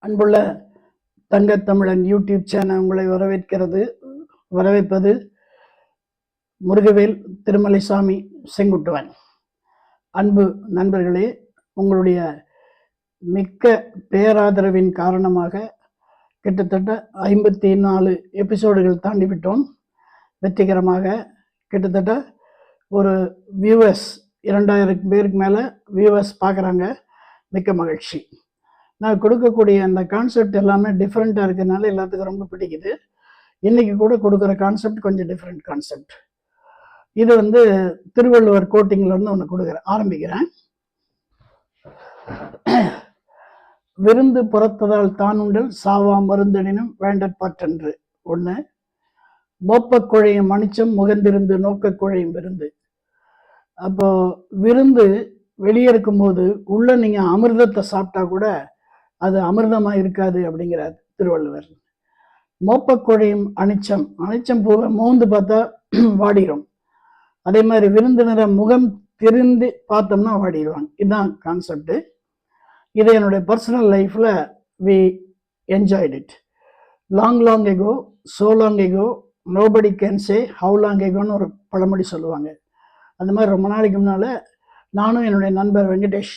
அன்புள்ள Thangathamizhan YouTube channel உங்களை வரவேற்பது முருகவேல் திருமலைசாமி செங்குட்டுவன். அன்பு நண்பர்களே, உங்களுடைய மிக்க பேராதரவின் காரணமாக கிட்டத்தட்ட 54 எபிசோடுகள் தாண்டிவிட்டோம். வெற்றிகரமாக கிட்டத்தட்ட ஒரு வியூவர்ஸ் 2000 பேருக்கு மேலே வியூவர்ஸ் பார்க்குறாங்க. மிக்க மகிழ்ச்சி. நான் கொடுக்கக்கூடிய அந்த கான்செப்ட் எல்லாமே டிஃப்ரெண்ட்டாக இருக்கிறதுனால எல்லாத்துக்கும் ரொம்ப பிடிக்குது. இன்றைக்கி கூட கொடுக்குற கான்செப்ட் கொஞ்சம் டிஃப்ரெண்ட் கான்செப்ட். இது திருவள்ளுவர் கோட்டிங்லேருந்து ஒன்று ஆரம்பிக்கிறேன். விருந்து புறத்ததால் தானுண்டல் சாவா மருந்தெனினும் வேண்டற்பற்றென்று ஒன்று. மோப்பக் குழையும் மணிச்சம் முகந்திருந்து நோக்கக் குழையும் விருந்து. அப்போ விருந்து வெளியே இருக்கும்போது உள்ள நீங்கள் அமிர்தத்தை சாப்பிட்டா கூட அது அமிர்தமாக இருக்காது அப்படிங்கிறார் திருவள்ளுவர். மோப்பக்குழையும் அனிச்சம் பூவை மோந்து பார்த்தா வாடிடும். அதே மாதிரி விருந்தினரை முகம் திருந்து பார்த்தோம்னா வாடிடுவாங்க. இதுதான் கான்செப்ட். இதை என்னுடைய பர்சனல் லைஃப்பில் we enjoyed it. Long ago, so long ago, nobody can say how long எகோன்னு ஒரு பழமொழி சொல்லுவாங்க. அந்த மாதிரி ரொம்ப நாளைக்கு முன்னால் நானும் என்னுடைய நண்பர் வெங்கடேஷ்,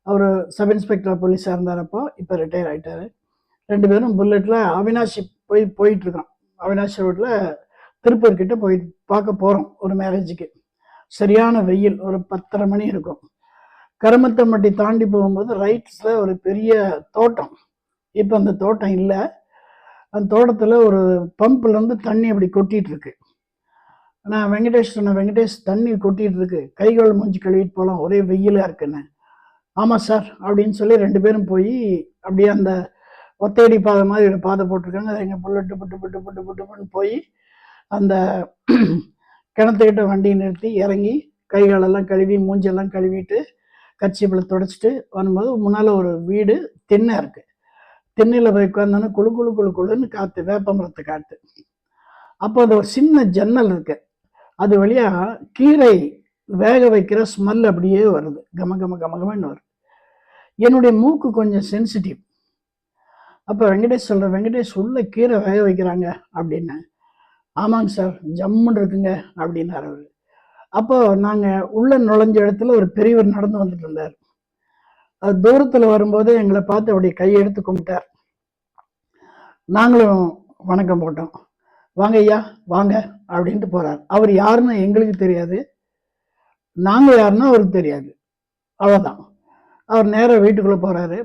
அவர் சப் இன்ஸ்பெக்டர் போலீஸாக இருந்தாரப்போ, இப்போ ரிட்டையர் ஆகிட்டார். 2 பேரும் புல்லட்டில் அவினாஷி போயிட்டுருக்கோம். அவினாஷி ரோட்டில் திருப்பூர்கிட்ட பார்க்க போகிறோம் ஒரு மேரேஜுக்கு. சரியான வெயில், ஒரு 10:30 மணி இருக்கும். கருமத்தம்பட்டி தாண்டி போகும்போது ரைட்ஸில் ஒரு பெரிய தோட்டம். இப்போ அந்த தோட்டம் இல்லை. அந்த தோட்டத்தில் ஒரு பம்ப்லேருந்து தண்ணி அப்படி கொட்டிகிட்ருக்கு. நான் வெங்கடேஷ் தண்ணி கொட்டிகிட்டு இருக்கு, கைகள் மூஞ்சி கழுவிட்டு போகலாம், ஒரே வெயிலாக இருக்குன்னு. ஆமாம் சார் அப்படின்னு சொல்லி 2 பேரும் போய் அப்படியே அந்த ஒத்தையடி பாதை மாதிரி ஒரு பாதை போட்டிருக்காங்க. அதை எங்கள் புல்லட்டு புட்டு போய் அந்த கிணத்துக்கிட்ட வண்டியை நிறுத்தி இறங்கி கைகாலெல்லாம் கழுவி மூஞ்செல்லாம் கழுவிட்டு கச்சிப்பில் தொடச்சிட்டு வரும்போது முன்னால் ஒரு வீடு திண்ணை இருக்குது. திண்ணையில் போய் உட்காந்தோன்னா குழுன்னு காற்று, வேப்பமரத்து காற்று. அப்போ அது ஒரு சின்ன ஜன்னல் இருக்குது. அது வழியாக கீரை வேக வைக்கிற ஸ்மெல் அப்படியே வருது. கமன்னு வருது. என்னுடைய மூக்கு கொஞ்சம் சென்சிட்டிவ். அப்போ வெங்கடேஷ் உள்ள கீரை வேக வைக்கிறாங்க அப்படின்னு. ஆமாங்க சார், ஜம்முன்னு இருக்குங்க அப்படின்னாரு அவர். அப்போ நாங்கள் உள்ள நுழைஞ்ச இடத்துல ஒரு பெரியவர் நடந்து வந்துட்டு இருந்தார். அது தூரத்தில் வரும்போது எங்களை பார்த்து அப்படி கையெடுத்து கும்பிட்டார். நாங்களும் வணக்கம் போட்டோம். வாங்க ஐயா வாங்க அப்படின்ட்டு போகிறார். அவர் யாருன்னு எங்களுக்கு தெரியாது, நாங்கள் யாருன்னா அவருக்கு தெரியாது. அவ்வளோதான். அவர் நேராக வீட்டுக்குள்ளே போகிறாரு.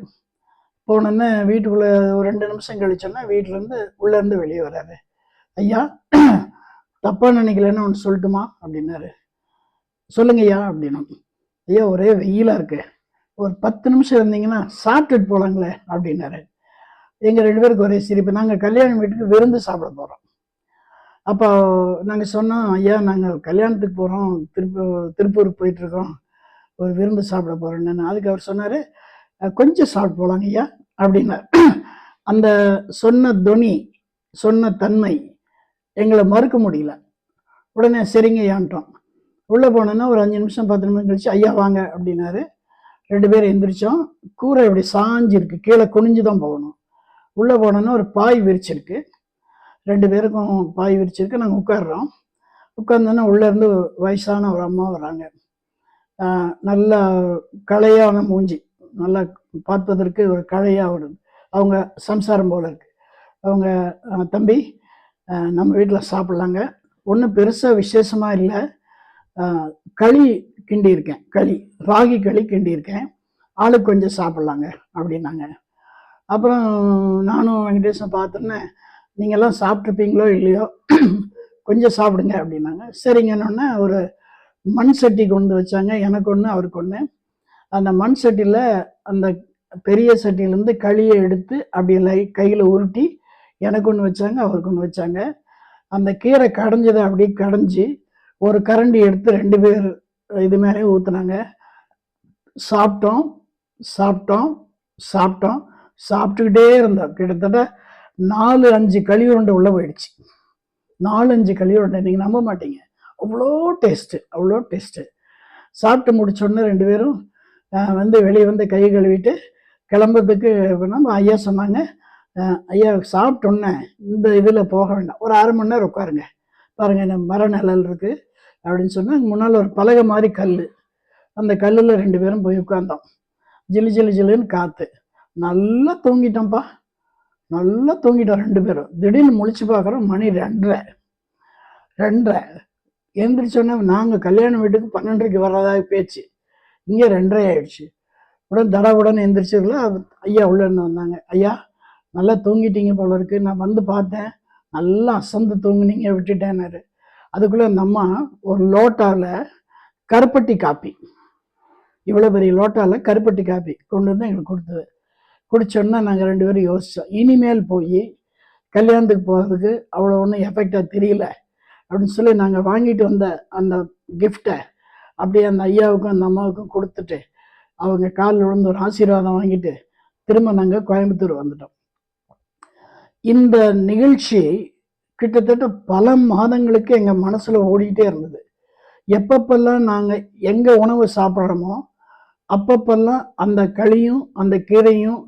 போனோன்னே வீட்டுக்குள்ளே ஒரு 2 நிமிஷம் கழிச்சோன்னா வீட்டிலேருந்து உள்ளேருந்து வெளியே வர்றாரு. ஐயா தப்பாக நினைக்கலன்னு ஒன்று சொல்லட்டுமா அப்படின்னாரு. சொல்லுங்க ஐயா அப்படின்னா. ஐயா ஒரே வெயிலாக இருக்கு, ஒரு 10 நிமிஷம் இருந்தீங்கன்னா சாப்பிட்டுட்டு போகலாங்களே அப்படின்னாரு. எங்கள் 2 பேருக்கு ஒரே சிரிப்பு. நாங்கள் கல்யாண வீட்டுக்கு விருந்து சாப்பிட போகிறோம். அப்போ நாங்கள் சொன்னோம், ஐயா நாங்கள் கல்யாணத்துக்கு போகிறோம், திருப்பூருக்கு போயிட்டுருக்கோம், ஒரு விருந்து சாப்பிட போகிறோன்னு. அதுக்கு அவர் சொன்னார், கொஞ்சம் சாப்பிட்டு போகலாங்க ஐயா அப்படின்னார். அந்த சொன்ன துணி, சொன்ன தன்மை எங்களை மறுக்க முடியல. உடனே சரிங்க ஐயான்ட்டோம். உள்ளே போனோன்னா ஒரு 5 நிமிஷம் 10 நிமிஷம் கழிச்சு ஐயா வாங்க அப்படின்னாரு. 2 பேரும் எந்திரிச்சோம். கூரை இப்படி சாஞ்சிருக்கு, கீழே குனிஞ்சு தான் போகணும். உள்ளே போனோன்னா ஒரு பாய் விரிச்சிருக்கு. 2 பேருக்கும் பாய் விரிச்சிருக்கு. நாங்கள் உட்காடுறோம். உட்கார்ந்தோன்னா உள்ளேருந்து வயசான ஒரு அம்மா வராங்க. நல்லா களையான மூஞ்சி, நல்லா பார்ப்பதற்கு ஒரு களையாக வருது. அவங்க சம்சாரம் போல் இருக்கு. அவங்க தம்பி நம்ம வீட்டில் சாப்பிட்லாங்க, ஒன்றும் பெருசாக விசேஷமாக இல்லை, களி கிண்டியிருக்கேன், ராகி களி கிண்டியிருக்கேன், ஆளுக்கு கொஞ்சம் சாப்பிட்லாங்க அப்படின்னாங்க. அப்புறம் நானும் வெங்கடேஷன் பார்த்தோன்னே, நீங்கள்லாம் சாப்பிட்ருப்பீங்களோ இல்லையோ கொஞ்சம் சாப்பிடுங்க அப்படின்னாங்க. சரிங்கன்னொன்னே ஒரு மண் சட்டி கொண்டு வச்சாங்க. எனக்கு ஒன்று அவருக்கு ஒன்று. அந்த மண் சட்டியில் அந்த பெரிய சட்டியிலேருந்து களியை எடுத்து அப்படியே கையில் உருட்டி எனக்கு ஒன்று வச்சாங்க, அவருக்கு ஒன்று வச்சாங்க. அந்த கீரை கடைஞ்சதை அப்படியே கடைஞ்சி ஒரு கரண்டி எடுத்து 2 பேர் இது மேலே ஊற்றுனாங்க. சாப்பிட்டுக்கிட்டே இருந்தோம். கிட்டத்தட்ட 4-5 களி உருண்டை உள்ளே போயிடுச்சு. 4-5 களி உருண்டை, நீங்கள் நம்ப மாட்டீங்க, அவ்வளோ டேஸ்ட்டு. சாப்பிட்டு முடிச்சோடனே 2 பேரும் வெளியே கை கழுவிட்டு கிளம்புறதுக்கு நம்ம ஐயா சொன்னாங்க, ஐயா சாப்பிட்டோன்னே இந்த இதில் போக வேண்டாம், ஒரு 1/2 மணி நேரம் உட்காருங்க, பாருங்கள் இந்த மர நிழல் இருக்குது அப்படின்னு சொன்னால் முன்னால் ஒரு பலகை மாதிரி கல், அந்த கல்லில் 2 பேரும் போய் உட்கார்ந்தோம். ஜிலு ஜிலு ஜிலுன்னு காற்று, நல்லா தூங்கிட்டோம்ப்பா, நல்லா தூங்கிட்டோம் 2 பேரும். திடீர்னு முழிச்சு பார்க்குறோம், மணி 2:30. எழுந்திரிச்சோன்னே நாங்கள் கல்யாண வீட்டுக்கு 12:30 வர்றதாக பேச்சு, இங்கே 2:30 ஆயிடுச்சு. உடனே எந்திரிச்சதுல ஐயா உள்ள இருந்து வந்தாங்க. ஐயா நல்லா தூங்கிட்டீங்க போல இருக்கு, நான் வந்து பார்த்தேன், நல்லா அசந்து தூங்குனீங்க, விட்டுட்டேன்னாரு. அதுக்குள்ளே அந்த அம்மா ஒரு லோட்டாவில் கருப்பட்டி காப்பி, இவ்வளோ பெரிய லோட்டாவில் கருப்பட்டி காப்பி கொண்டு வந்து எங்களுக்கு கொடுத்தது. குடிச்சோன்னா நாங்கள் 2 பேரும் யோசித்தோம், இனிமேல் போய் கல்யாணத்துக்கு போகிறதுக்கு அவ்வளோ ஒன்றும் எஃபெக்டாக தெரியல அப்படின்னு சொல்லி நாங்கள் வாங்கிட்டு வந்த அந்த கிஃப்டை அப்படியே அந்த ஐயாவுக்கும் அந்த அம்மாவுக்கும் கொடுத்துட்டு அவங்க காலில் விழுந்து ஒரு ஆசீர்வாதம் வாங்கிட்டு திரும்ப நாங்கள் கோயம்புத்தூர் வந்துட்டோம். இந்த நிகழ்ச்சி கிட்டத்தட்ட பல மாதங்களுக்கு எங்கள் மனசில் ஓடிக்கிட்டே இருந்தது. எப்பப்பெல்லாம் நாங்கள் எங்கள் உணவு சாப்பிட்றோமோ அப்பப்பெல்லாம் அந்த களியும் அந்த கீரையும்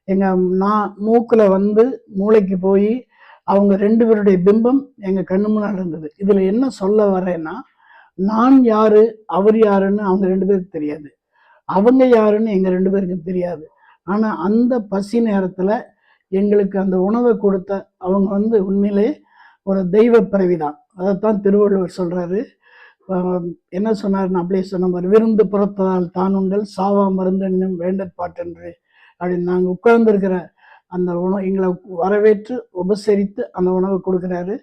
எங்கள் மூக்கில் வந்து மூளைக்கு போய் அவங்க 2 பேருடைய பிம்பம் எங்கள் கண்ணு முன்னால் இருந்தது. இதில் என்ன சொல்ல வரேன்னா, நான் யார் அவர் யாருன்னு அவங்க 2 பேருக்கு தெரியாது, அவங்க யாருன்னு எங்கள் 2 பேருக்கும் தெரியாது. ஆனால் அந்த பசி நேரத்தில் எங்களுக்கு அந்த உணவை கொடுத்த அவங்க வந்து உண்மையிலே ஒரு தெய்வ பிறவிதான். அதைத்தான் திருவள்ளுவர் சொல்கிறாரு. என்ன சொன்னார்னு அப்படியே சொன்ன மாதிரி, விருந்து புறத்ததால் தானுண்டல் சாவா மருந்தென்னும் வேண்டற்பாட்டென்று அப்படின்னு நாங்கள் உட்கார்ந்துருக்கிற அந்த உணவு எங்களை வரவேற்று உபசரித்து அந்த உணவை கொடுக்குறாரு.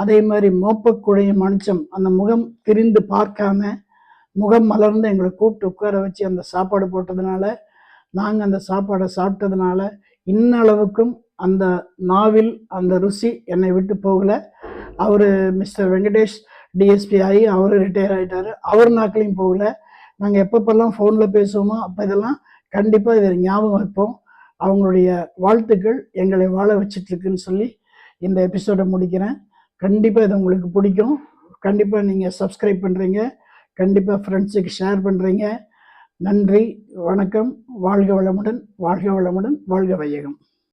அதே மாதிரி மோப்பக்குழைய மனுஷம் அந்த முகம் திரிந்து பார்க்காம முகம் மலர்ந்து எங்களை கூப்பிட்டு உட்கார வச்சு அந்த சாப்பாடு போட்டதுனால, நாங்கள் அந்த சாப்பாடை சாப்பிட்டதுனால இன்னளவுக்கும் அந்த நாவில் அந்த ருசி என்னை விட்டு போகலை. அவர் மிஸ்டர் வெங்கடேஷ் டிஎஸ்பி ஆகி அவர் ரிட்டையர் ஆகிட்டார், அவர் நாட்களையும் போகலை. நாங்கள் எப்பப்பெல்லாம் ஃபோனில் பேசுவோமோ அப்போ இதெல்லாம் கண்டிப்பாக இதை ஞாபகம் வைப்போம். அவங்களுடைய வாழ்த்துக்கள் எங்களை வாழ வச்சிட்ருக்குன்னு சொல்லி இந்த எபிசோடை முடிக்கிறேன். கண்டிப்பாக இது உங்களுக்கு பிடிக்கும். கண்டிப்பாக நீங்கள் சப்ஸ்கிரைப் பண்ணுறீங்க, கண்டிப்பாக ஃப்ரெண்ட்ஸுக்கு ஷேர் பண்ணுறீங்க. நன்றி, வணக்கம், வாழ்க வளமுடன், வாழ்க வளமுடன், வாழ்க வையகம்.